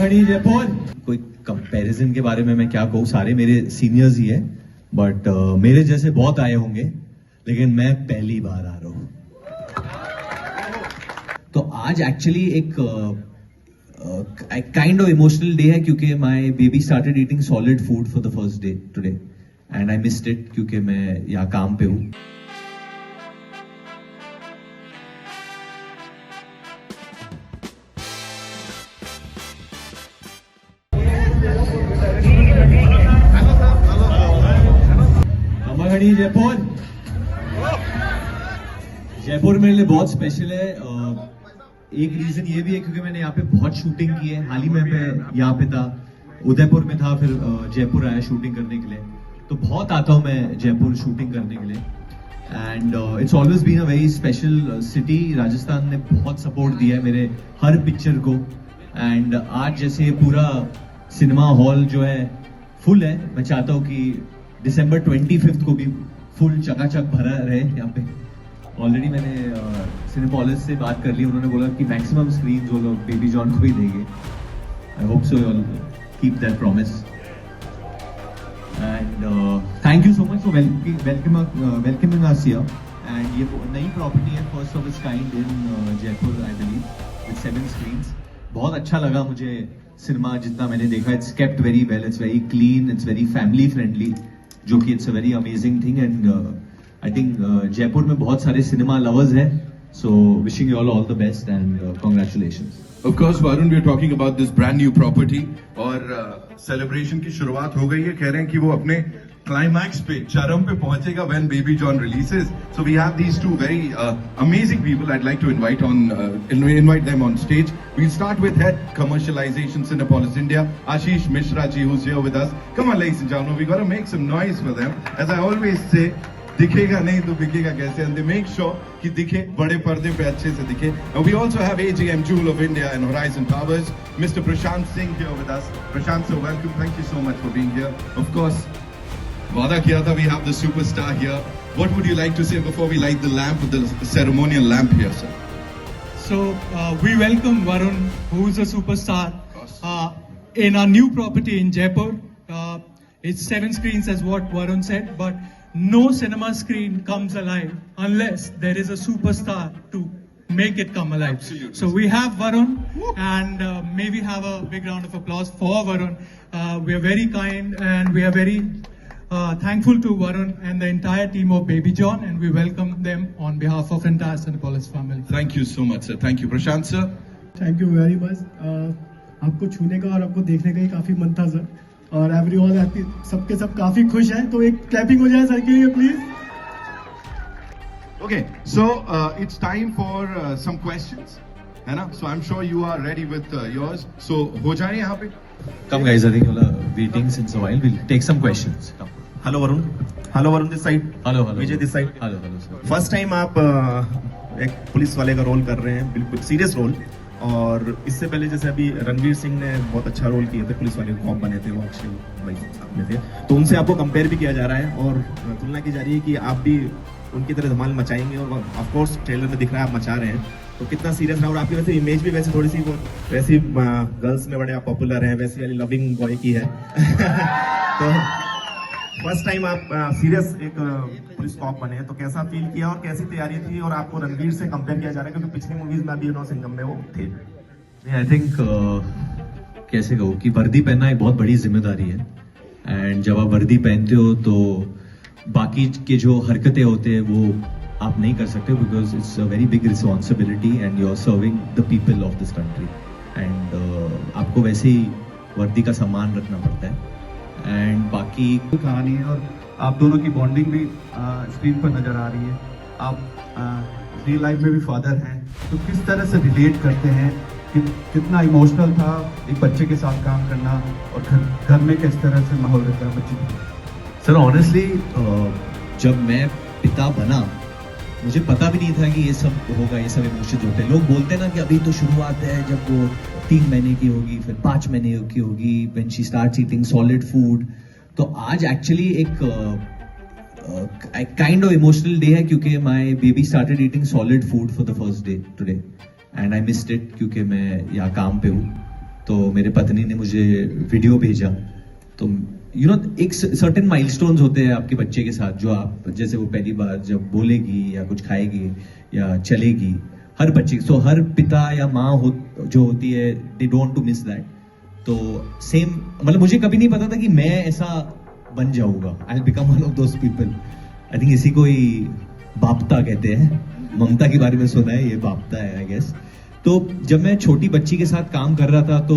नमगढ़ी जयपुर। कोई कंपैरिजन के बारे में मैं क्या कहूँ, सारे मेरे सीनियर्स ही है, बट मेरे जैसे बहुत आए होंगे, लेकिन मैं पहली बार आ रहा हूँ। तो आज एक्चुअली एक काइंड ऑफ इमोशनल डे है, क्योंकि my baby started eating solid food for the first day today and I missed it, क्योंकि मैं यहाँ काम पे हूँ। नमगढ़ी जयपुर। जयपुर मेरे लिए बहुत स्पेशल है। एक रीजन ये भी है क्योंकि मैंने यहाँ पे बहुत शूटिंग की है। हाल ही में मैं यहाँ पे था, उदयपुर में था, फिर जयपुर आया शूटिंग करने के लिए। तो बहुत आता हूँ मैं जयपुर शूटिंग करने के लिए and it's always been a very special city. Rajasthan ने बहुत सपोर्ट दिया है मेरे हर पिक्चर को एंड आज जैसे पूरा सिनेमा हॉल जो है फुल है, मैं चाहता हूँ कि दिसंबर 25 को भी फुल चकाचक भरा रहे यहाँ पे। ऑलरेडी मैंने सिनेपोलिस से बात कर ली, उन्होंने बोला कि मैक्सिमम स्क्रीन वो लोग बेबी जॉन को ही देंगे। I hope so you all keep that promise and thank you so much for welcoming us here. And ये नई प्रॉपर्टी है, first of its kind in Jaipur I believe, with 7 screens. बहुत अच्छा लगा मुझे सिनेमा जितना मैंने देखा। It's kept very well, it's very clean, it's very family friendly, जो कि it's a very amazing thing and I think Jaipur में बहुत सारे सिनेमा लवर्स हैं, so wishing you all the best and congratulations. Of course, Varun, we are talking about this brand new property और celebration की शुरुआत हो गई है। कह रहे हैं कि वो अपने climax पे, चरम पे पहुंचेगा when Baby John releases. So we have these two very amazing people I'd like to invite them on stage. We'll start with head commercialization Cinepolis India, Ashish Mishra ji, who's here with us. Come on, ladies and gentlemen, we got to make some noise for them. As I always say, दिखेगा नहीं तो बिकेगा कैसे, and they make sure कि दिखे, बड़े पर्दे पे अच्छे से दिखे. And we also have AGM Jewel of India and Horizon Towers, Mr. Prashant Singh here with us. Prashant, so welcome. Thank you so much for being here. Of course, वादा किया था, we have the superstar here. What would you like to say before we light the lamp, the ceremonial lamp here, sir? So we welcome Varun, who is a superstar in our new property in Jaipur. It's 7 screens, as what Varun said, but no cinema screen comes alive unless there is a superstar to make it come alive. Absolutely. So we have Varun, and may we have a big round of applause for Varun. We are very kind and we are very thankful to Varun and the entire team of Baby John, and we welcome them on behalf of entire Cinepolis family. Thank you so much, sir. Thank you, Prashant, sir. Thank you very much. आपको छूने का और आपको देखने का ही काफी मन था सर, और एवरीवन सबके सब काफी खुश हैं, तो एक क्लैपिंग हो जाए सर के लिए please. Okay, so it's time for some questions, है ना? So I'm sure you are ready with yours. So हो जाए यहाँ पे? Come guys, I think you're waiting since a while. We'll take some questions. Come. Hello Varun, this side, Hello. Vijay this side. Hello sir. First time आप एक police वाले का role कर रहे हैं, बिल्कुल सीरियस रोल। और इससे पहले जैसे अभी रणवीर सिंह ने बहुत अच्छा रोल किया था, पुलिस वाले कॉप बने थे, वो अक्षय भाई साहब में थे, तो उनसे आपको कंपेयर भी किया जा रहा है और तुलना की जा रही है कि आप भी उनकी तरह धमाल मचाएंगे, और ऑफ कोर्स ट्रेलर में दिख रहा है आप मचा रहे हैं। तो कितना सीरियस रहा, और आपकी वैसे इमेज भी वैसे थोड़ी सी वैसी गर्ल्स में बड़े आप पॉपुलर हैं, वैसी वाली लविंग बॉय की है। तो फर्स्ट टाइम आप सीरियस एक पुलिस कॉप बने हैं, तो कैसा फील किया और कैसी तैयारी थी, और आपको रणवीर से कंपेयर किया जा रहा है क्योंकि पिछली मूवीज में अभी सिंघम में वो थे। आई थिंक कैसे कहूँ कि वर्दी पहनना एक बहुत बड़ी जिम्मेदारी है एंड जब आप वर्दी पहनते हो तो बाकी के जो हरकतें होते हैं वो आप नहीं कर सकते, because it's a very big responsibility and you are serving the people of this country and आपको वैसे ही वर्दी का सम्मान रखना पड़ता है। एंड बाकी कहानी है और आप दोनों की बॉन्डिंग भी स्क्रीन पर नजर आ रही है। आप रियल लाइफ में भी फादर हैं, तो किस तरह से रिलेट करते हैं, कितना इमोशनल था एक बच्चे के साथ काम करना, और घर में किस तरह से माहौल रहता है बच्चे का? सर ऑनेस्टली जब मैं पिता बना मुझे पता भी नहीं था कि ये सब होगा, ये सब इमोशंस होते हैं। लोग बोलते हैं ना कि अभी तो शुरुआत है, जब वो 3 महीने की होगी, फिर 5 महीने की होगी, when she starts eating solid food. तो आज एक्चुअली एक काइंड ऑफ इमोशनल डे है, क्योंकि my baby started eating solid food for the first day today and I missed it, क्योंकि मैं यहाँ काम पे हूँ। तो मेरे पत्नी ने मुझे वीडियो भेजा। तो यू नो एक सर्टेन माइलस्टोन्स होते हैं आपके बच्चे के साथ, जो आप जैसे वो पहली बार जब बोलेगी या कुछ खाएगी या चलेगी, हर बच्चे सो हर पिता या माँ जो होती है, they don't to miss that. तो सेम मतलब मुझे कभी नहीं पता था कि मैं ऐसा बन जाऊंगा, I will become one of those people. I think इसी को ही बापता कहते हैं, ममता के बारे में सुना है, ये बापता है आई गेस। तो जब मैं छोटी बच्ची के साथ काम कर रहा था तो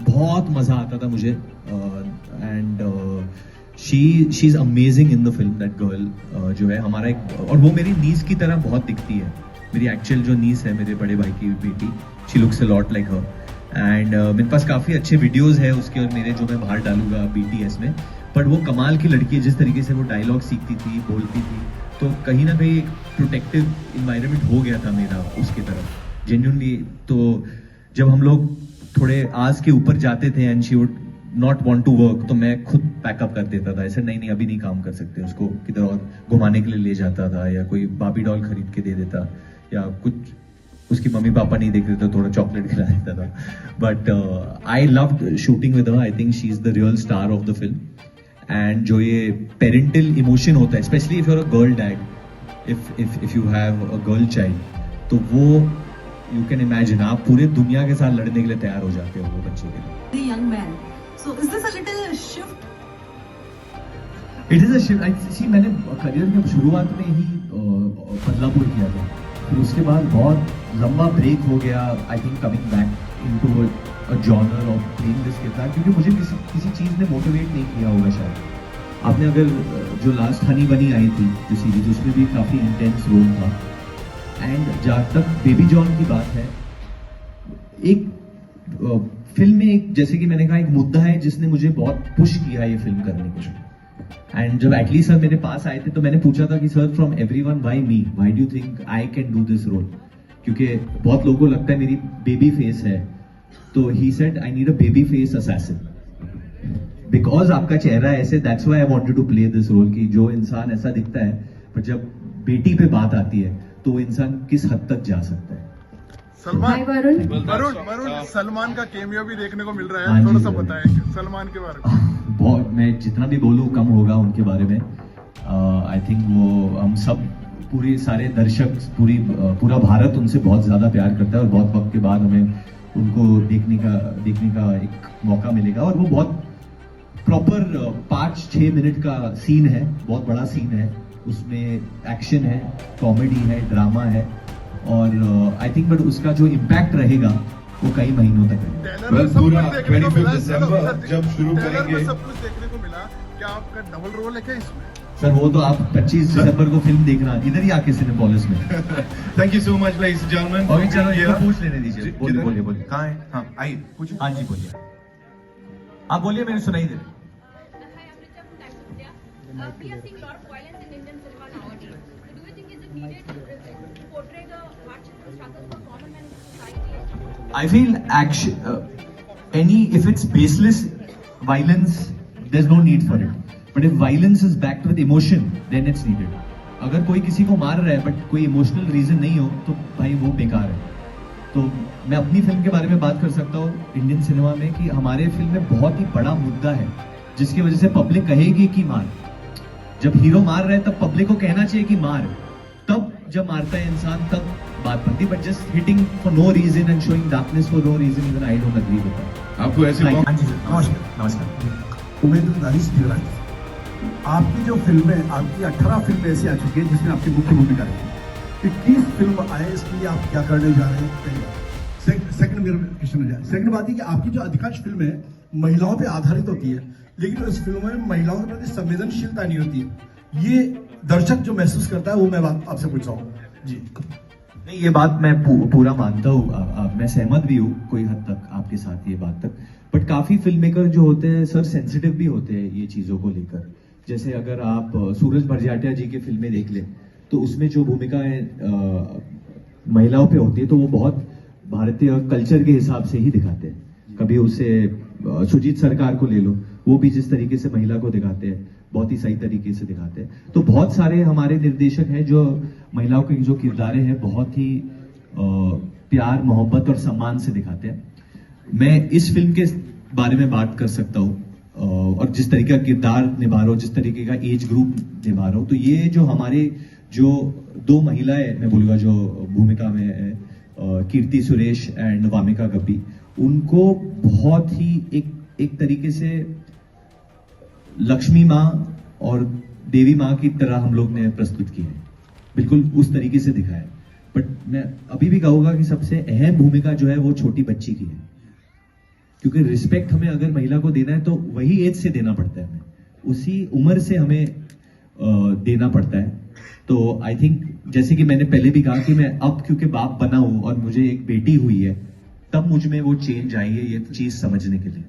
बहुत मजा आता था मुझे, and she is amazing in the film. That girl जो है हमारा एक, और वो मेरी नीस की तरह बहुत दिखती है, मेरी एक्चुअल जो नीस है मेरे बड़े भाई की बेटी, she looks a lot like her. And मेरे पास काफी अच्छे वीडियोस है उसके और मेरे, जो मैं बाहर डालूंगा BTS में। बट वो कमाल की लड़की है, जिस तरीके से वो डायलॉग सीखती थी, बोलती थी, तो कहीं ना कहीं एक प्रोटेक्टिव इन्वायरमेंट हो गया था मेरा उसकी तरफ जेन्युइनली। तो जब हम लोग थोड़े आज के ऊपर जाते थे and she would not want to work, तो मैं खुद पैकअप कर देता था, ऐसे नहीं अभी नहीं काम कर सकते, उसको किधर और घुमाने के लिए ले जाता था, या कोई बाबी डॉल खरीद के दे देता, या कुछ उसकी मम्मी पापा नहीं देख रहे तो थोड़ा चॉकलेट खिला देता था। But I loved shooting with her. I think she is the real star of the film. And जो ये पेरेंटल इमोशन होता है, specially if you are a girl dad, if you have a girl child, तो वो you can imagine, आप पूरे दुनिया के साथ लड़ने के लिए तैयार हो जाते हो वो बच्चे के लिए। The young man. So is this a little shift? It is a shift. See मैंने करियर में शुरुआत में ही बदलापुर किया था, फिर उसके बाद बहुत लंबा ब्रेक हो गया। I think coming back into a genre of playing this guitar, क्योंकि मुझे किसी चीज़ ने मोटिवेट नहीं किया होगा शायद। आपने अगर जो लास्ट हनी बनी आई थी जो सीरीज, उसमें भी काफ़ी इंटेंस रोल था। एंड जहाँ तक बेबी जॉन की बात है, एक फिल्म में एक, जैसे कि मैंने कहा, एक मुद्दा है जिसने मुझे बहुत पुश किया ये फिल्म करने के लिए। एंड जब एटली सर मेरे पास आए थे तो मैंने पूछा था कि sir from everyone why me, why do you think I can do this role, क्योंकि बहुत लोगों को लगता है मेरी बेबी फेस है। तो he said I need a baby face assassin, because आपका चेहरा ऐसे, that's why I wanted to play this role. कि जो इंसान ऐसा दिखता है, पर जब बेटी पे बात आती है तो वो इंसान किस हद तक जा सकता है। Hi, Varun. वरुण सलमान का केमियो भी देखने को मिल रहा हाँ है, जी, थोड़ा सा वरुण। बताएं सलमान के बारे में। बहुत, मैं जितना भी बोलूँ कम होगा उनके बारे में। आई थिंक वो हम सब पूरे सारे दर्शक, पूरा भारत उनसे बहुत ज़्यादा प्यार करता है, और बहुत वक्त के बाद हमें उनको देखने का एक मौका मिलेगा। और वो बहुत प्रॉपर 5-6 मिनट का सीन है, बहुत बड़ा सीन है, उसमें एक्शन है, कॉमेडी है, ड्रामा है, और आई थिंक बट उसका जो इम्पैक्ट रहेगा वो कई महीनों तक है। ट्रेलर Well, में सब पूरा कुछ देखने को 25 मिला, दिसंबर जब शुरू ट्रेलर में करेंगे। सब कुछ देखने को मिला। क्या आपका डबल रोल है क्या इसमें? सर वो तो आप 25 दिसंबर को फिल्म देखना, इधर ही आके सिनेपोलिस में। Thank you so much ladies and gentlemen। और चलो ये पूछ लेने दीजिए। बोलिए। कहाँ है? हाँ आइए पूछिए। हाँ जी बोलिए, आप बोलिए, मैंने सुनाई दे रहा। Hi, Amrita from Times India. We are seeing a lot of violence in Indian cinema nowadays. So do you think it's needed to portray the hardships and struggles for common man in society? I feel action, if it's baseless violence, there's no need for it. But if violence is backed with emotion, then it's needed. अगर कोई किसी को मार रहा है but कोई emotional reason नहीं हो तो भाई वो बेकार है। तो मैं अपनी फिल्म के बारे में बात कर सकता हूँ इंडियन सिनेमा में, कि हमारे फिल्म में बहुत ही बड़ा मुद्दा है जिसकी वजह से पब्लिक कहेगी कि मार। जब हीरो मार रहा है तब पब्लिक को कहना चाहिए कि मार, तब जब मारता है इंसान तब बात बनती। But just hitting for no reason and showing darkness for no reason, even I don't agree with that. आपको ऐसे मौके- हाँ जी सर, नमस्कार। उमेंद्र दानिश तिवारी, आपकी जो फिल्में, आपकी 18 फिल्में ऐसी आ चुकी है जिसमें आपकी मुख्य भूमिका रही है। 21 फिल्म आए, इसके लिए आप क्या करने जा रहे हैं? पहली बात। सेकंड मेरा क्वेश्चन हो जाए। सेकंड बात है कि आपकी जो अधिकांश फिल्में महिलाओं पे आधारित होती है, लेकिन उस फिल्मों में महिलाओं के प्रति संवेदनशीलता नहीं होती है। ये दर्शक जो महसूस करता है वो मैं बात आपसे पूछ रहा हूँ जी। नहीं, ये बात मैं पूरा मानता हूँ, मैं सहमत भी हूँ कोई हद तक आपके साथ ये बात तक। बट काफी फिल्म मेकर जो होते हैं सर सेंसिटिव भी होते हैं ये चीजों को लेकर। जैसे अगर आप सूरज भरजाटिया जी की फिल्में देख लें तो उसमें जो भूमिकाएं महिलाओं पे होती है तो वो बहुत भारतीय कल्चर के हिसाब से ही दिखाते हैं। कभी उसे सुजीत सरकार को ले लो, वो भी जिस तरीके से महिला को दिखाते हैं बहुत ही सही तरीके से दिखाते हैं। तो बहुत सारे हमारे निर्देशक हैं जो महिलाओं के जो किरदारें हैं बहुत ही प्यार, मोहब्बत और सम्मान से दिखाते हैं। मैं इस फिल्म के बारे में बात कर सकता हूँ और जिस तरीके का किरदार निभा रहा हूँ, जिस तरीके का एज ग्रुप निभा रहा हूँ, तो ये जो हमारे जो दो महिलाएं मैं बोलूँगा जो भूमिका में है, कीर्ति सुरेश एंड वामिका गब्बी, उनको बहुत ही एक तरीके से लक्ष्मी माँ और देवी माँ की तरह हम लोग ने प्रस्तुत की है, बिल्कुल उस तरीके से दिखाया है। बट मैं अभी भी कहूंगा कि सबसे अहम भूमिका जो है वो छोटी बच्ची की है, क्योंकि रिस्पेक्ट हमें अगर महिला को देना है तो वही एज से देना पड़ता है, हमें उसी उम्र से हमें देना पड़ता है। तो आई थिंक जैसे कि मैंने पहले भी कहा कि मैं अब क्योंकि बाप बना हूं और मुझे एक बेटी हुई है, तब मुझ में वो चेंज आई है ये चीज समझने के लिए।